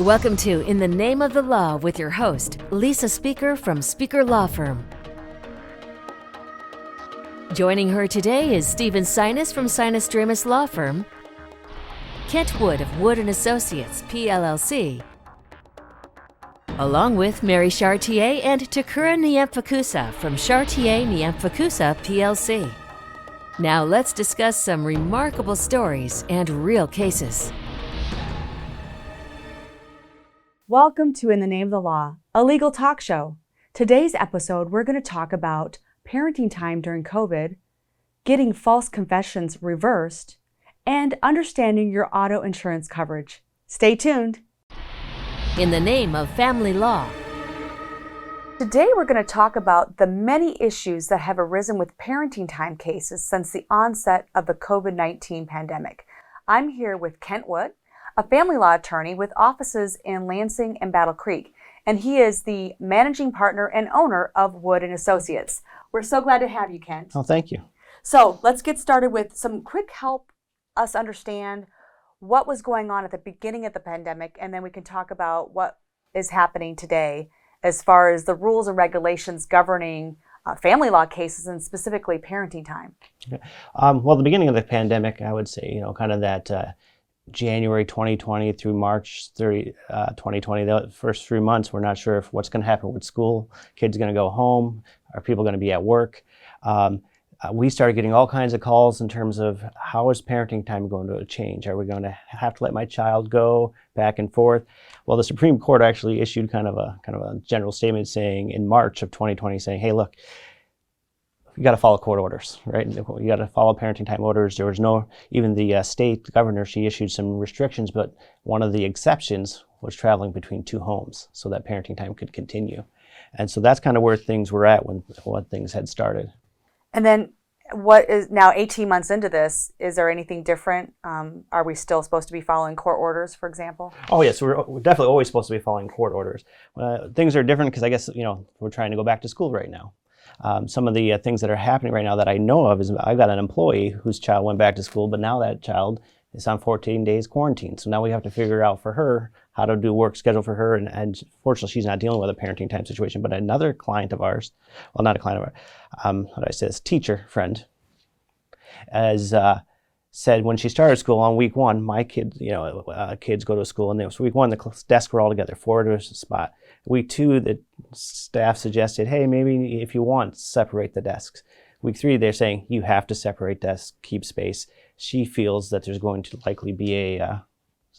Welcome to In the Name of the Law with your host, Liisa Speaker from Speaker Law Firm. Joining her today is Stephen Sinas from Sinas Dramis Law Firm, Kent Wood of Wood & Associates, PLLC, along with Mary Chartier and Chartier Nyamfukudza from Chartier Nyamfukudza, PLC. Now let's discuss some remarkable stories and real cases. Welcome to In the Name of the Law, a legal talk show. Today's episode, we're going to talk about parenting time during COVID, getting false confessions reversed, and understanding your auto insurance coverage. Stay tuned. In the name of family law. Today, we're going to talk about the many issues that have arisen with parenting time cases since the onset of the COVID-19 pandemic. I'm here with Kent Wood, a family law attorney with offices in Lansing and Battle Creek, and he is the managing partner and owner of Wood & Associates. We're so glad to have you, Kent. Oh, thank you. So let's get started with some quick help us understand what was going on at the beginning of the pandemic, and then we can talk about what is happening today as far as the rules and regulations governing family law cases and specifically parenting time. Okay. Well, the beginning of the pandemic, I would say, kind of that January 2020 through March 30, 2020, the first 3 months, we're not sure if what's going to happen with school. Kids are going to go home. Are people going to be at work? We started getting all kinds of calls in terms of how is parenting time going to change? Are we going to have to let my child go back and forth? Well, the Supreme Court actually issued kind of a general statement saying in March of 2020 saying, hey, look, you got to follow court orders, right? You got to follow parenting time orders. There was even the state governor, she issued some restrictions, but one of the exceptions was traveling between two homes so that parenting time could continue. And so that's kind of where things were at when things had started. And then what is now 18 months into this, is there anything different? Are we still supposed to be following court orders, for example? Oh, yes, we're definitely always supposed to be following court orders. Things are different because I guess, we're trying to go back to school right now. Some of the things that are happening right now that I know of is I've got an employee whose child went back to school, but now that child is on 14 days quarantine. So now we have to figure out for her how to do work schedule for her. And fortunately, she's not dealing with a parenting time situation. But another client of ours, well, not a client of ours, how do I say this, teacher friend, as said when she started school on week one, my kids go to school, and so week one, the desks were all together, 4 to a spot. Week 2, the staff suggested, hey, maybe if you want, separate the desks. Week 3, they're saying you have to separate desks, keep space. She feels that there's going to likely be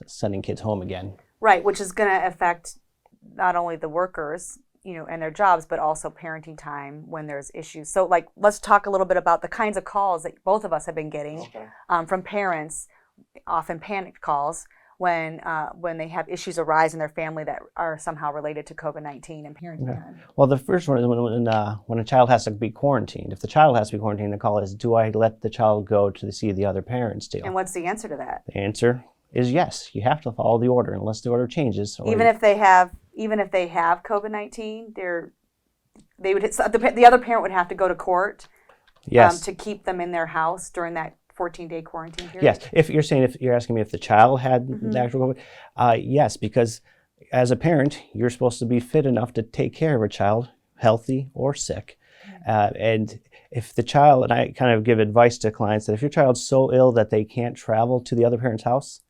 sending kids home again. Right, which is going to affect not only the workers, and their jobs, but also parenting time when there's issues. So, let's talk a little bit about the kinds of calls that both of us have been getting from parents, often panicked calls, when they have issues arise in their family that are somehow related to COVID-19 and parenting time. Well, the first one is when a child has to be quarantined. If the child has to be quarantined, the call is, do I let the child go to see the other parents still? And what's the answer to that? The answer is yes. You have to follow the order unless the order changes. Even if they have COVID-19, the other parent would have to go to court. Yes. To keep them in their house during that 14-day quarantine period? Yes. If you're asking me if the child had the actual COVID, yes, because as a parent, you're supposed to be fit enough to take care of a child, healthy or sick. And if the child, and I kind of give advice to clients that if your child's so ill that they can't travel to the other parent's house,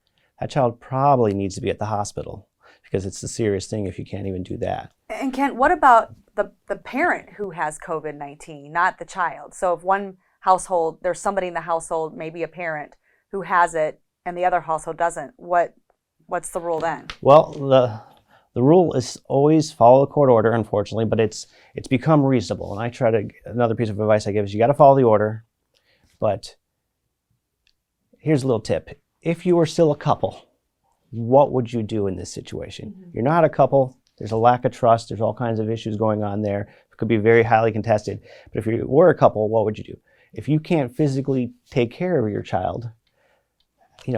that child probably needs to be at the hospital because it's a serious thing if you can't even do that. And Kent, what about the parent who has COVID-19, not the child? So if one household, there's somebody in the household, maybe a parent, who has it and the other household doesn't, what's the rule then? Well, the rule is always follow the court order, unfortunately, but it's become reasonable. And another piece of advice I give is you got to follow the order, but here's a little tip. If you were still a couple, what would you do in this situation? You're not a couple. There's a lack of trust. There's all kinds of issues going on there. It could be very highly contested. But if you were a couple, what would you do? If you can't physically take care of your child,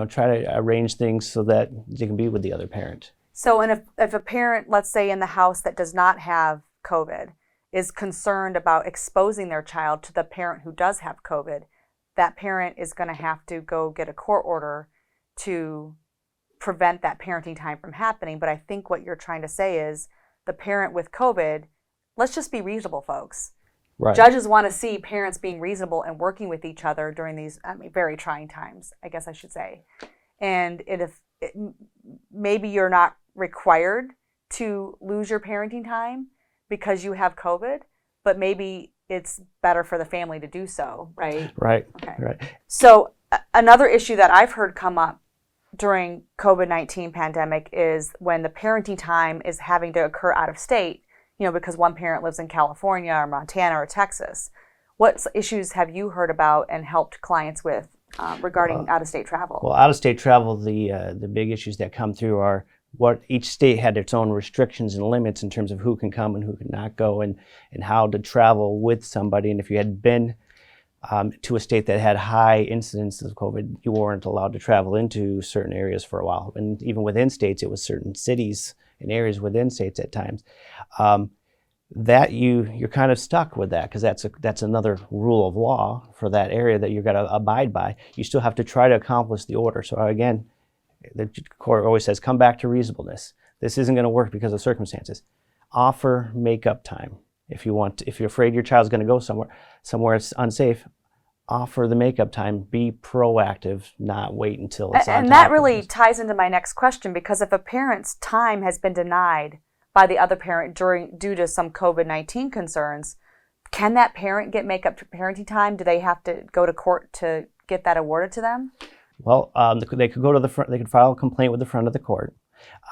try to arrange things so that they can be with the other parent. So and if a parent, let's say in the house that does not have COVID, is concerned about exposing their child to the parent who does have COVID, that parent is going to have to go get a court order to prevent that parenting time from happening. But I think what you're trying to say is the parent with COVID, let's just be reasonable, folks. Right. Judges want to see parents being reasonable and working with each other during these very trying times, I guess I should say. And maybe you're not required to lose your parenting time because you have COVID, but maybe it's better for the family to do so, right? Right. Okay. Right. So another issue that I've heard come up during COVID-19 pandemic is when the parenting time is having to occur out of state, because one parent lives in California or Montana or Texas. What issues have you heard about and helped clients with regarding out-of-state travel? Well, out-of-state travel, the big issues that come through are what each state had its own restrictions and limits in terms of who can come and who can not go, and how to travel with somebody. And if you had been to a state that had high incidence of COVID, you weren't allowed to travel into certain areas for a while. And even within states, it was certain cities and areas within states at times. That you're kind of stuck with that, because that's another rule of law for that area that you've got to abide by. You still have to try to accomplish the order. So again, the court always says, come back to reasonableness. This isn't going to work because of circumstances. Offer make-up time. If you're afraid your child's going to go somewhere it's unsafe, offer the make-up time. Be proactive, not wait until it's on And top that of really it. ties into my next question, because if a parent's time has been denied by the other parent due to some COVID-19 concerns, can that parent get make-up parenting time? Do they have to go to court to get that awarded to them? Well, they could go to the front. They could file a complaint with the front of the court.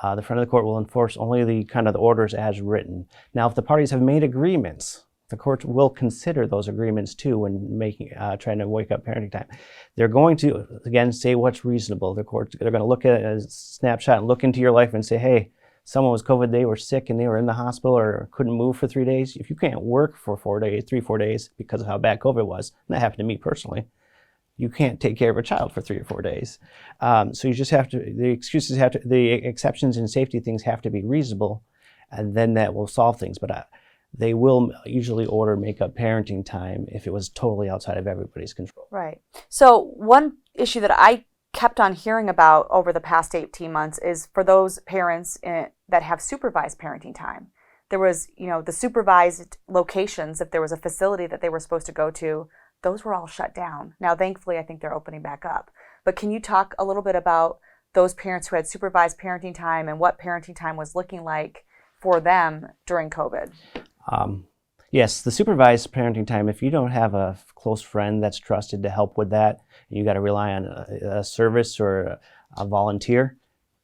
The front of the court will enforce only the orders as written. Now, if the parties have made agreements, the court will consider those agreements too when trying to wake up parenting time. They're going to again say what's reasonable. They're going to look at it as a snapshot and look into your life and say, hey, someone was COVID, they were sick and they were in the hospital or couldn't move for 3 days. If you can't work for 4 days because of how bad COVID was, and that happened to me personally, you can't take care of a child for 3 or 4 days. So you just have to, the exceptions and safety things have to be reasonable, and then that will solve things. But they will usually order make-up parenting time if it was totally outside of everybody's control. Right. So one issue that I kept on hearing about over the past 18 months is for those parents that have supervised parenting time. There was, the supervised locations, if there was a facility that they were supposed to go to, those were all shut down. Now, thankfully, I think they're opening back up. But can you talk a little bit about those parents who had supervised parenting time and what parenting time was looking like for them during COVID? Yes, the supervised parenting time, if you don't have a close friend that's trusted to help with that, you got to rely on a service or a volunteer,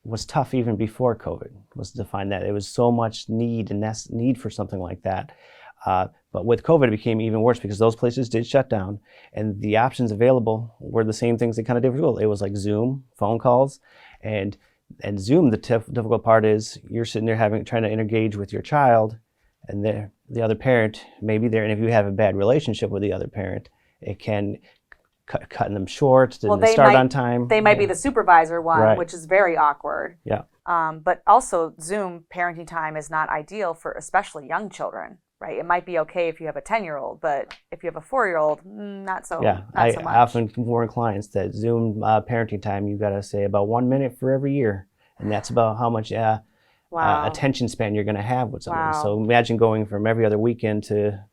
was tough even before COVID, was to find that. There was so much need for something like that. But with COVID, it became even worse because those places did shut down, and the options available were the same things they kind of did with school. It was like Zoom, phone calls, and Zoom. The difficult part is you're sitting there trying to engage with your child, and the other parent may be there, and if you have a bad relationship with the other parent, it can cutting them short, didn't start on time. They might be the supervisor one, Right. which is very awkward. Yeah. But also Zoom parenting time is not ideal for especially young children, right? It might be okay if you have a 10-year-old, but if you have a 4-year-old, not so much. I often warn clients that Zoom parenting time, you've got to say about 1 minute for every year, and that's about how much attention span you're going to have with someone. Wow. So imagine going from every other weekend to,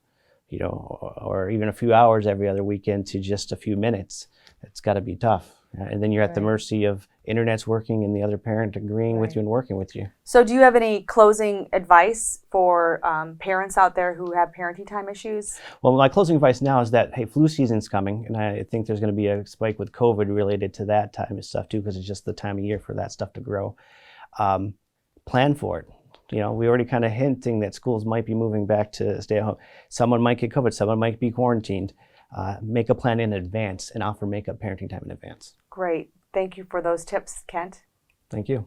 or even a few hours every other weekend to just a few minutes. It's got to be tough. And then you're at the mercy of internet's working and the other parent agreeing with you and working with you. So do you have any closing advice for parents out there who have parenting time issues? Well, my closing advice now is that, hey, flu season's coming, and I think there's going to be a spike with COVID related to that time of stuff too, because it's just the time of year for that stuff to grow. Plan for it. We already kind of hinting that schools might be moving back to stay at home. Someone might get COVID, someone might be quarantined. Make a plan in advance and offer make-up parenting time in advance. Great. Thank you for those tips, Kent. Thank you.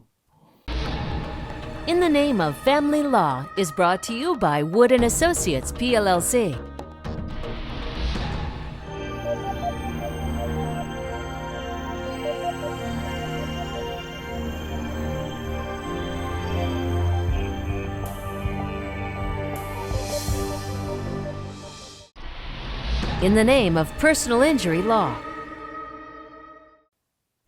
In the Name of Family Law is brought to you by Wood & Associates, PLLC. In the Name of Personal Injury Law.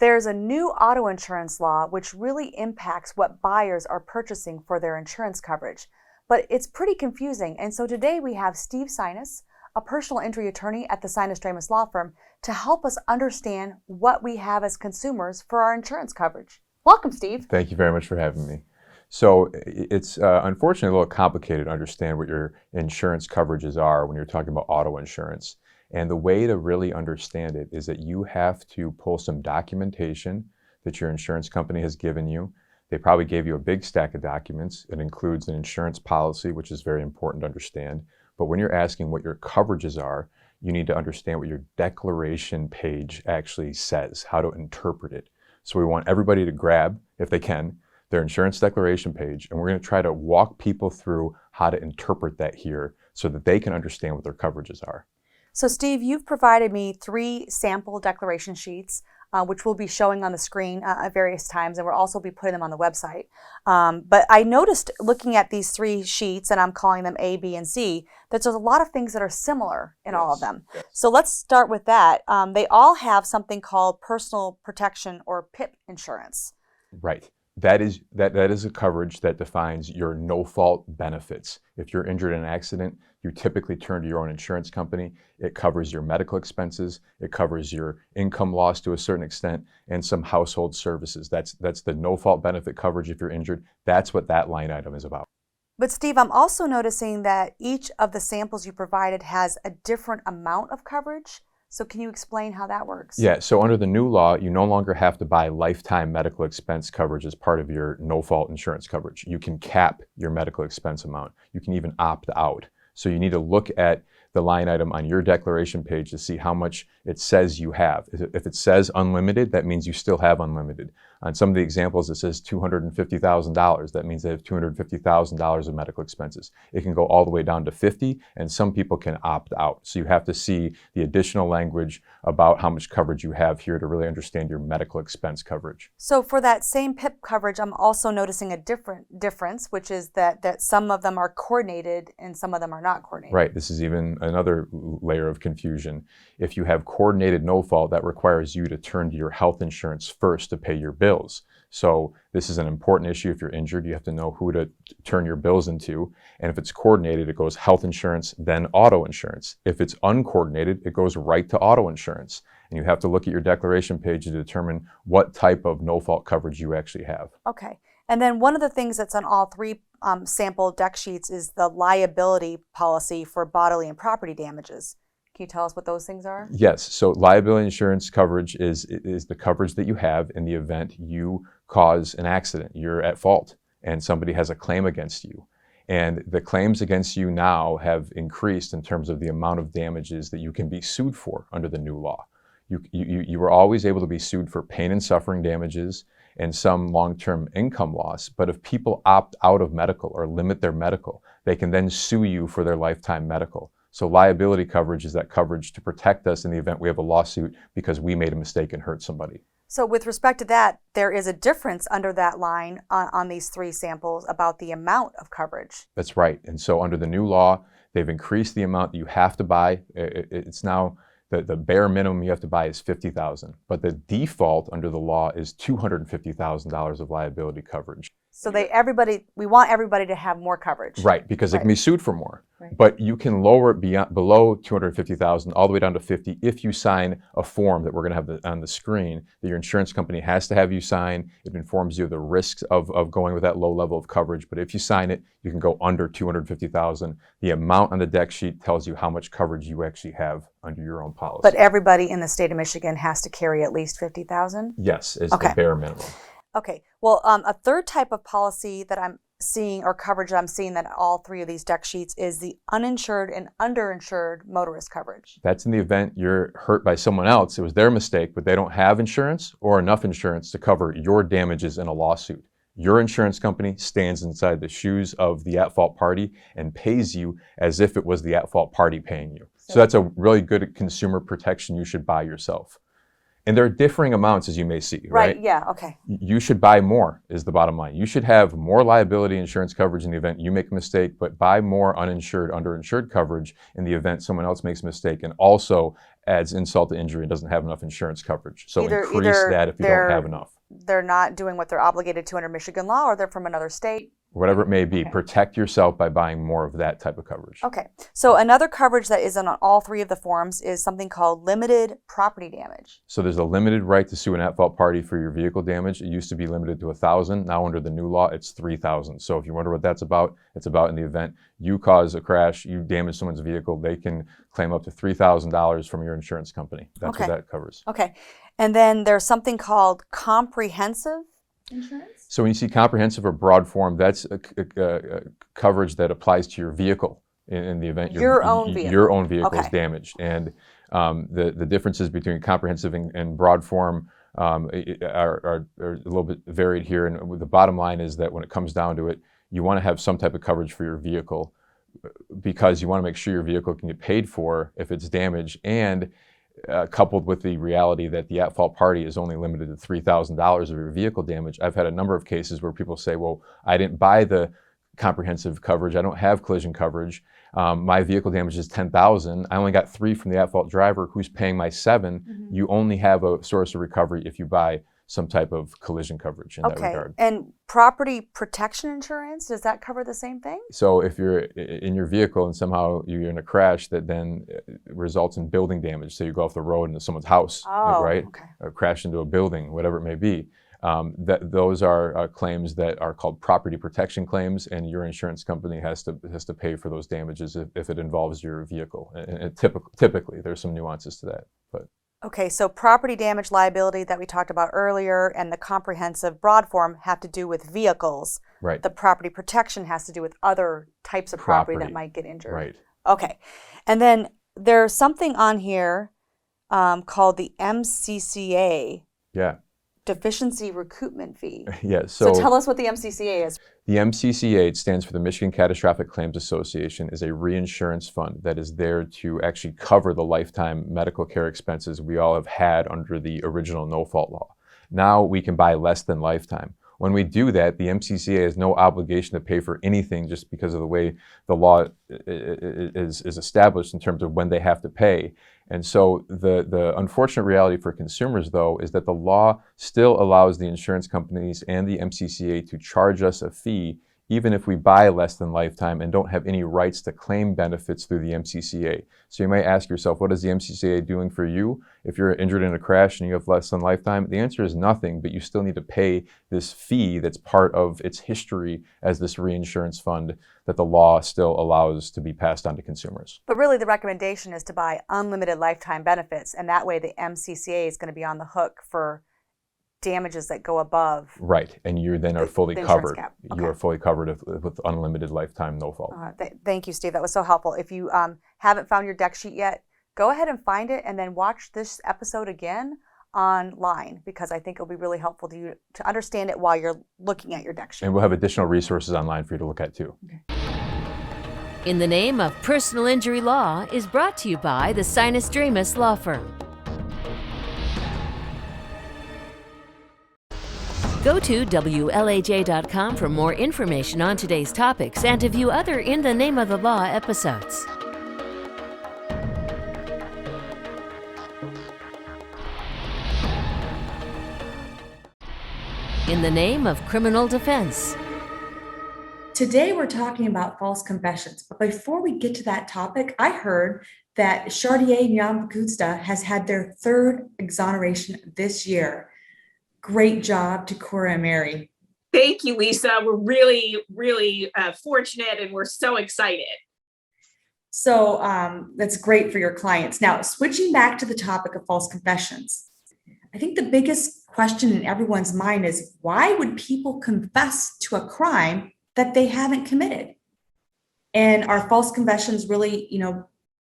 There's a new auto insurance law which really impacts what buyers are purchasing for their insurance coverage. But it's pretty confusing, and so today we have Steve Sinas, a personal injury attorney at the Sinas Dramis law firm, to help us understand what we have as consumers for our insurance coverage. Welcome, Steve. Thank you very much for having me. So it's unfortunately a little complicated to understand what your insurance coverages are when you're talking about auto insurance. And the way to really understand it is that you have to pull some documentation that your insurance company has given you. They probably gave you a big stack of documents. It includes an insurance policy, which is very important to understand. But when you're asking what your coverages are, you need to understand what your declaration page actually says, how to interpret it. So we want everybody to grab, if they can, their insurance declaration page, and we're going to try to walk people through how to interpret that here so that they can understand what their coverages are. So Steve, you've provided me 3 sample declaration sheets, which we'll be showing on the screen at various times, and we'll also be putting them on the website. But I noticed looking at these 3 sheets, and I'm calling them A, B, and C, that there's a lot of things that are similar in all of them. Yes. So let's start with that. They all have something called personal protection or PIP insurance. Right. That is a coverage that defines your no-fault benefits. If you're injured in an accident, you typically turn to your own insurance company. It covers your medical expenses, it covers your income loss to a certain extent, and some household services. That's the no-fault benefit coverage if you're injured. That's what that line item is about. But Steve, I'm also noticing that each of the samples you provided has a different amount of coverage. So can you explain how that works? Yeah, so under the new law, you no longer have to buy lifetime medical expense coverage as part of your no-fault insurance coverage. You can cap your medical expense amount. You can even opt out. So you need to look at the line item on your declaration page to see how much it says you have. If it says unlimited, that means you still have unlimited. On some of the examples, it says $250,000. That means they have $250,000 of medical expenses. It can go all the way down to 50, and some people can opt out. So you have to see the additional language about how much coverage you have here to really understand your medical expense coverage. So for that same PIP coverage, I'm also noticing a difference, which is that some of them are coordinated and some of them are not coordinated. Right. This is even another layer of confusion. If you have coordinated no-fault, that requires you to turn to your health insurance first to pay your bills. So this is an important issue. If you're injured, you have to know who to turn your bills into. And if it's coordinated, it goes health insurance, then auto insurance. If it's uncoordinated, it goes right to auto insurance. And you have to look at your declaration page to determine what type of no-fault coverage you actually have. Okay. And then one of the things that's on all 3 sample deck sheets is the liability policy for bodily and property damages. Can you tell us what those things are? Yes. So liability insurance coverage is the coverage that you have in the event you cause an accident. You're at fault and somebody has a claim against you. And the claims against you now have increased in terms of the amount of damages that you can be sued for under the new law. You were always able to be sued for pain and suffering damages and some long-term income loss. But if people opt out of medical or limit their medical, they can then sue you for their lifetime medical. So liability coverage is that coverage to protect us in the event we have a lawsuit because we made a mistake and hurt somebody. So with respect to that, there is a difference under that line on these 3 samples about the amount of coverage. That's right. And so under the new law, they've increased the amount that you have to buy. It's now the bare minimum you have to buy is $50,000, but the default under the law is $250,000 of liability coverage. So we want everybody to have more coverage. Right, because they can be sued for more. Right. But you can lower it below $250,000 all the way down to $50,000 if you sign a form that we're going to have on the screen that your insurance company has to have you sign. It informs you of the risks of going with that low level of coverage. But if you sign it, you can go under $250,000. The amount on the deck sheet tells you how much coverage you actually have under your own policy. But everybody in the state of Michigan has to carry at least $50,000? Yes, is Okay. the bare minimum. Okay. Well, a third type of policy that I'm seeing, or coverage I'm seeing that all 3 of these deck sheets, is the uninsured and underinsured motorist coverage. That's in the event you're hurt by someone else. It was their mistake, but they don't have insurance or enough insurance to cover your damages in a lawsuit. Your insurance company stands inside the shoes of the at-fault party and pays you as if it was the at-fault party paying you. So that's a really good consumer protection you should buy yourself. And there are differing amounts, as you may see, right? Yeah, okay. You should buy more is the bottom line. You should have more liability insurance coverage in the event you make a mistake, but buy more uninsured, underinsured coverage in the event someone else makes a mistake and also adds insult to injury and doesn't have enough insurance coverage. So increase that if you don't have enough. They're not doing what they're obligated to under Michigan law, or they're from another state. Whatever it may be, protect yourself by buying more of that type of coverage. Okay. So another coverage that is on all three of the forms is something called limited property damage. So there's a limited right to sue an at-fault party for your vehicle damage. It used to be limited to $1,000. Now under the new law, it's $3,000. So if you wonder what that's about, it's about in the event you cause a crash, you damage someone's vehicle, they can claim up to $3,000 from your insurance company. That's what that covers. Okay. And then there's something called comprehensive insurance? So when you see comprehensive or broad form, that's a coverage that applies to your vehicle in the event your own vehicle is damaged. And the differences between comprehensive and broad form are a little bit varied here. And the bottom line is that when it comes down to it, you want to have some type of coverage for your vehicle because you want to make sure your vehicle can get paid for if it's damaged, and coupled with the reality that the at-fault party is only limited to $3,000 of your vehicle damage. I've had a number of cases where people say, well, I didn't buy the comprehensive coverage. I don't have collision coverage. My vehicle damage is $10,000. I only got $3,000 from the at-fault driver who's paying my $7,000. Mm-hmm. You only have a source of recovery if you buy some type of collision coverage in that regard. And property protection insurance, does that cover the same thing? So if you're in your vehicle and somehow you're in a crash that then results in building damage, so you go off the road into someone's house, right? Okay. Or crash into a building, whatever it may be, those are claims that are called property protection claims, and your insurance company has to pay for those damages if it involves your vehicle. And typically, there's some nuances to that, but. Okay, so property damage liability that we talked about earlier and the comprehensive broad form have to do with vehicles. Right. The property protection has to do with other types of property that might get injured. Right. Okay. And then there's something on here called the MCCA. Yeah. Deficiency recoupment fee. Yes. So tell us what the MCCA is. The MCCA, it stands for the Michigan Catastrophic Claims Association, is a reinsurance fund that is there to actually cover the lifetime medical care expenses we all have had under the original no-fault law. Now we can buy less than lifetime. When we do that, the MCCA has no obligation to pay for anything just because of the way the law is established in terms of when they have to pay. And so the unfortunate reality for consumers, though, is that the law still allows the insurance companies and the MCCA to charge us a fee even if we buy less than lifetime and don't have any rights to claim benefits through the MCCA. So you might ask yourself, what is the MCCA doing for you if you're injured in a crash and you have less than lifetime? The answer is nothing, but you still need to pay this fee that's part of its history as this reinsurance fund that the law still allows to be passed on to consumers. But really the recommendation is to buy unlimited lifetime benefits, and that way the MCCA is going to be on the hook for damages that go above. Right, and you then are fully covered. Okay. You are fully covered with unlimited lifetime no fault. Thank you, Steve. That was so helpful. If you haven't found your deck sheet yet, go ahead and find it and then watch this episode again online, because I think it'll be really helpful to you to understand it while you're looking at your deck sheet. And we'll have additional resources online for you to look at too. Okay. In the Name of Personal Injury Law is brought to you by the Sinas Dramis Law Firm. Go to WLAJ.com for more information on today's topics and to view other In the Name of the Law episodes. In the Name of Criminal Defense. Today we're talking about false confessions, but before we get to that topic, I heard that Chartier Nyamfukudza has had their third exoneration this year. Great job to Cora and Mary. Thank you, Liisa. We're really, really fortunate, and we're so excited. So that's great for your clients. Now, switching back to the topic of false confessions, I think the biggest question in everyone's mind is, why would people confess to a crime that they haven't committed? And are false confessions really,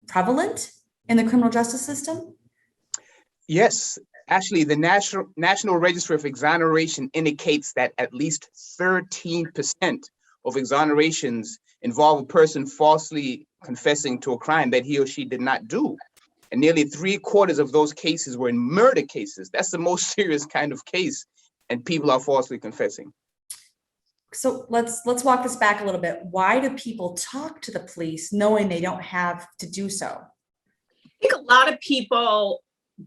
prevalent in the criminal justice system? Yes. Actually, the National Register of Exoneration indicates that at least 13% of exonerations involve a person falsely confessing to a crime that he or she did not do. And nearly 3/4 of those cases were in murder cases. That's the most serious kind of case. And people are falsely confessing. So let's walk this back a little bit. Why do people talk to the police knowing they don't have to do so? I think a lot of people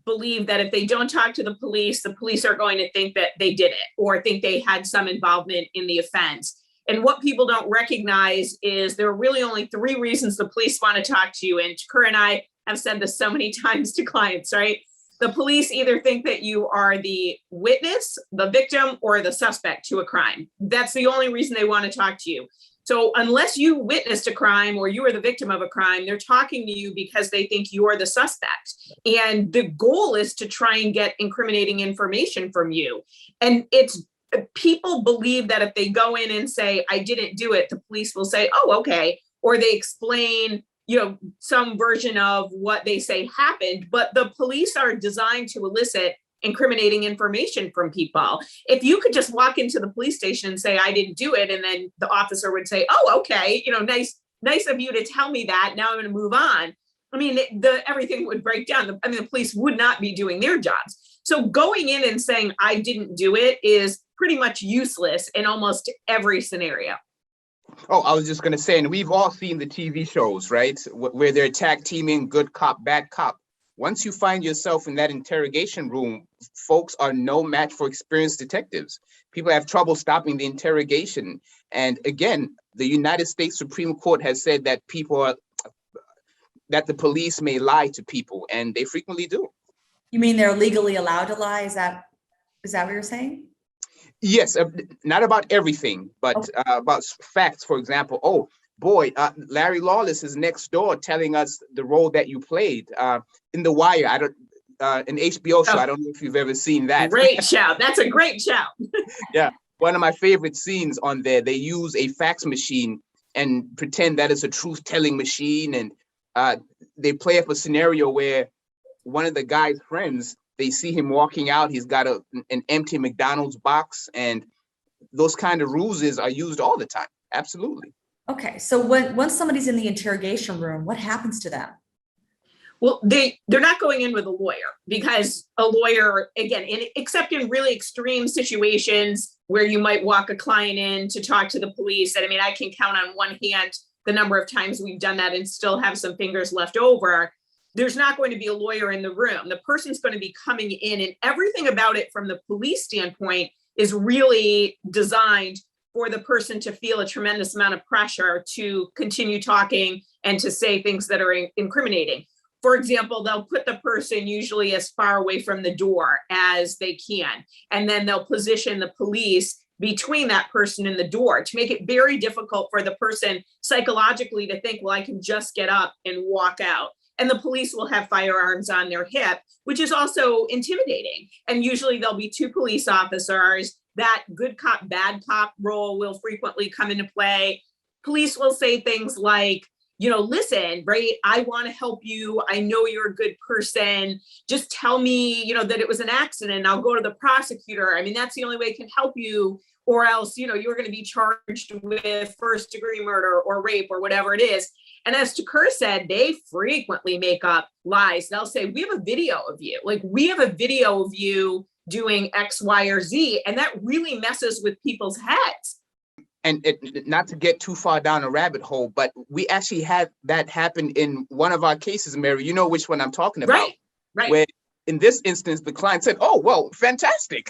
believe that if they don't talk to the police are going to think that they did it or think they had some involvement in the offense. And what people don't recognize is there are really only 3 reasons the police want to talk to you. And Kur and I have said this so many times to clients, right? The police either think that you are the witness, the victim, or the suspect to a crime. That's the only reason they want to talk to you. So unless you witnessed a crime or you are the victim of a crime, they're talking to you because they think you are the suspect. And the goal is to try and get incriminating information from you. And it's people believe that if they go in and say, I didn't do it, the police will say, oh, okay. Or they explain, some version of what they say happened, but the police are designed to elicit incriminating information from people. If you could just walk into the police station and say, I didn't do it, and then the officer would say, oh, okay, nice of you to tell me that. Now I'm going to move on. I mean, everything would break down. The police would not be doing their jobs. So going in and saying, I didn't do it is pretty much useless in almost every scenario. Oh, I was just going to say, and we've all seen the TV shows, right? Where they're tag teaming good cop, bad cop. Once you find yourself in that interrogation room, folks are no match for experienced detectives. People have trouble stopping the interrogation. And again, the United States Supreme Court has said that that the police may lie to people, and they frequently do. You mean they're legally allowed to lie? Is that what you're saying? Yes, not about everything, but about facts. For example, oh boy, Larry Lawless is next door telling us the role that you played in The Wire. An HBO show. I don't know if you've ever seen that. Great show. That's a great show. Yeah, one of my favorite scenes on there. They use a fax machine and pretend that it's a truth-telling machine, and they play up a scenario where one of the guy's friends, they see him walking out. He's got an empty McDonald's box, and those kind of ruses are used all the time. Absolutely. Okay, so once somebody's in the interrogation room, what happens to them? Well, they're not going in with a lawyer, because a lawyer, again, except in really extreme situations where you might walk a client in to talk to the police. And I mean, I can count on one hand the number of times we've done that and still have some fingers left over. There's not going to be a lawyer in the room. The person's going to be coming in, and everything about it from the police standpoint is really designed for the person to feel a tremendous amount of pressure to continue talking and to say things that are incriminating. For example, they'll put the person usually as far away from the door as they can, and then they'll position the police between that person and the door to make it very difficult for the person psychologically to think, well, I can just get up and walk out. And the police will have firearms on their hip, which is also intimidating. And usually there'll be 2 police officers. That good cop, bad cop role will frequently come into play. Police will say things like, listen, right, I want to help you. I know you're a good person. Just tell me, that it was an accident. I'll go to the prosecutor. I mean, that's the only way I can help you. Or else, you're going to be charged with first-degree murder or rape or whatever it is. And as Kur said, they frequently make up lies. They'll say, we have a video of you. Like, we have a video of you doing X, Y, or Z. And that really messes with people's heads. And not to get too far down a rabbit hole, but we actually had that happen in one of our cases, Mary. You know which one I'm talking about. Right. Where in this instance, the client said, oh, well, fantastic.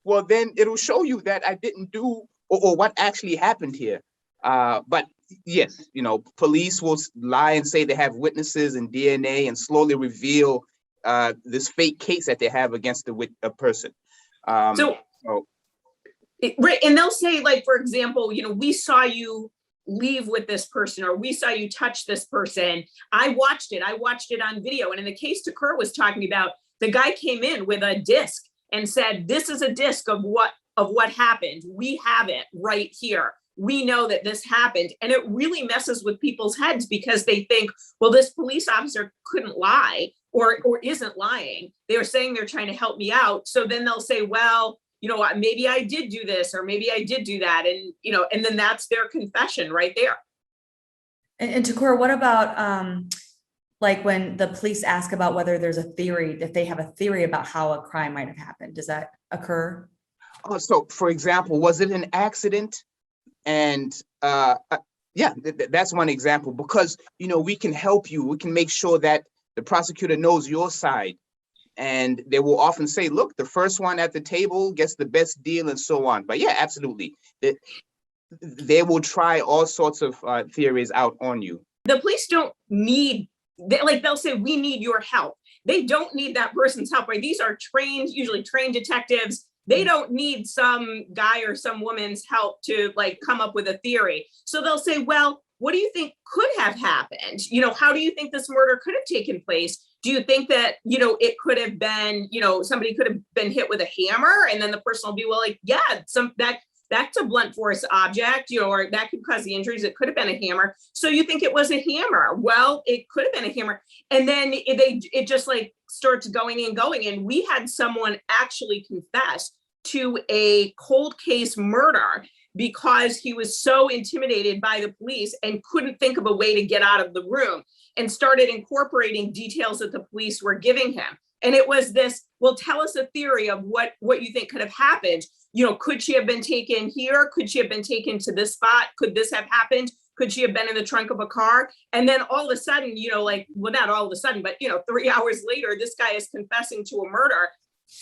Well, then it'll show you that I didn't do or what actually happened here. But yes, police will lie and say they have witnesses and DNA and slowly reveal this fake case that they have against a person. Right. And they'll say, like, for example, we saw you leave with this person, or we saw you touch this person. I watched it on video. And in the case Kur was talking about, the guy came in with a disc and said, this is a disc of what happened. We have it right here. We know that this happened. And it really messes with people's heads because they think, well, this police officer couldn't lie or isn't lying. They're saying they're trying to help me out. So then they'll say, well, maybe I did do this, or maybe I did do that. And, and then that's their confession right there. And Kur, what about Like when the police ask about whether there's a theory, if they have a theory about how a crime might have happened, does that occur? So, for example, was it an accident? And yeah, that's one example, because, we can help you. We can make sure that the prosecutor knows your side. And they will often say, look, the first one at the table gets the best deal and so on. But yeah, absolutely. They will try all sorts of theories out on you. The police don't need, they'll say, we need your help. They don't need that person's help, right? These are usually trained detectives. They don't need some guy or some woman's help to come up with a theory. So they'll say, well, what do you think could have happened? How do you think this murder could have taken place? Do you think that, it could have been, somebody could have been hit with a hammer, and then the person will be, well, that's a blunt force object, or that could cause the injuries. It could have been a hammer. So you think it was a hammer? Well, it could have been a hammer. And then it just starts going and going. And we had someone actually confess to a cold case murder because he was so intimidated by the police and couldn't think of a way to get out of the room, and started incorporating details that the police were giving him. And it was this, well, tell us a theory of what you think could have happened. Could she have been taken here? Could she have been taken to this spot? Could this have happened? Could she have been in the trunk of a car? And then all of a sudden, not all of a sudden, but 3 hours later, this guy is confessing to a murder.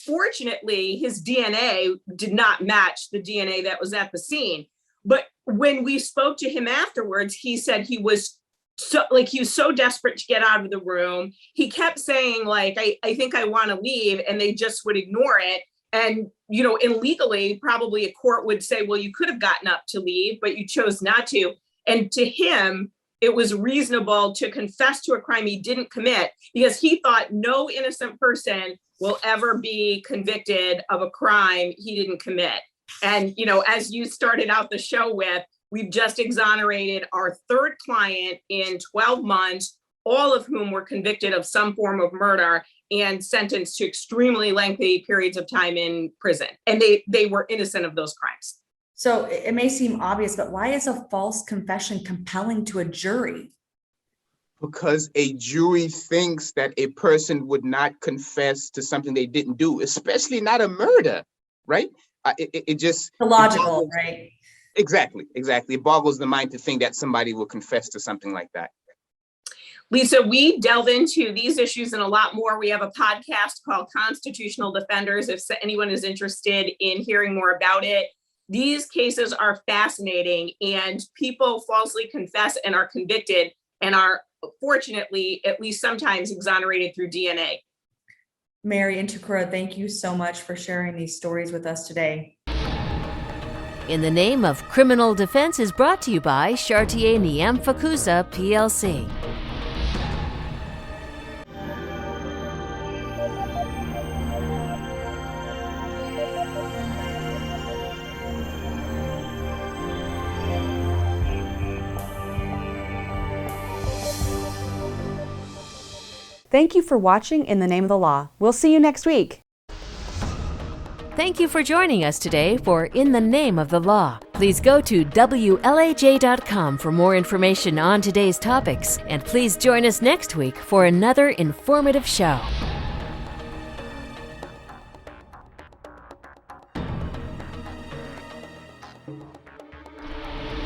Fortunately, his DNA did not match the DNA that was at the scene. But when we spoke to him afterwards, he said he was so desperate to get out of the room. He kept saying, I think I want to leave, and they just would ignore it. And, and legally, probably a court would say, well, you could have gotten up to leave, but you chose not to. And to him, it was reasonable to confess to a crime he didn't commit, because he thought no innocent person will ever be convicted of a crime he didn't commit. And, as you started out the show with, we've just exonerated our third client in 12 months, all of whom were convicted of some form of murder and sentenced to extremely lengthy periods of time in prison. And they were innocent of those crimes. So it may seem obvious, but why is a false confession compelling to a jury? Because a jury thinks that a person would not confess to something they didn't do, especially not a murder, right? It just illogical, right? Exactly. It boggles the mind to think that somebody will confess to something like that. Liisa, we delve into these issues and a lot more. We have a podcast called Constitutional Defenders, if anyone is interested in hearing more about it. These cases are fascinating, and people falsely confess and are convicted and are, fortunately, at least sometimes exonerated through DNA. Mary and Takura, thank you so much for sharing these stories with us today. In the Name of Criminal Defense is brought to you by Chartier Nyamfukudza, PLC. Thank you for watching In the Name of the Law. We'll see you next week. Thank you for joining us today for In the Name of the Law. Please go to WLAJ.com for more information on today's topics, and please join us next week for another informative show.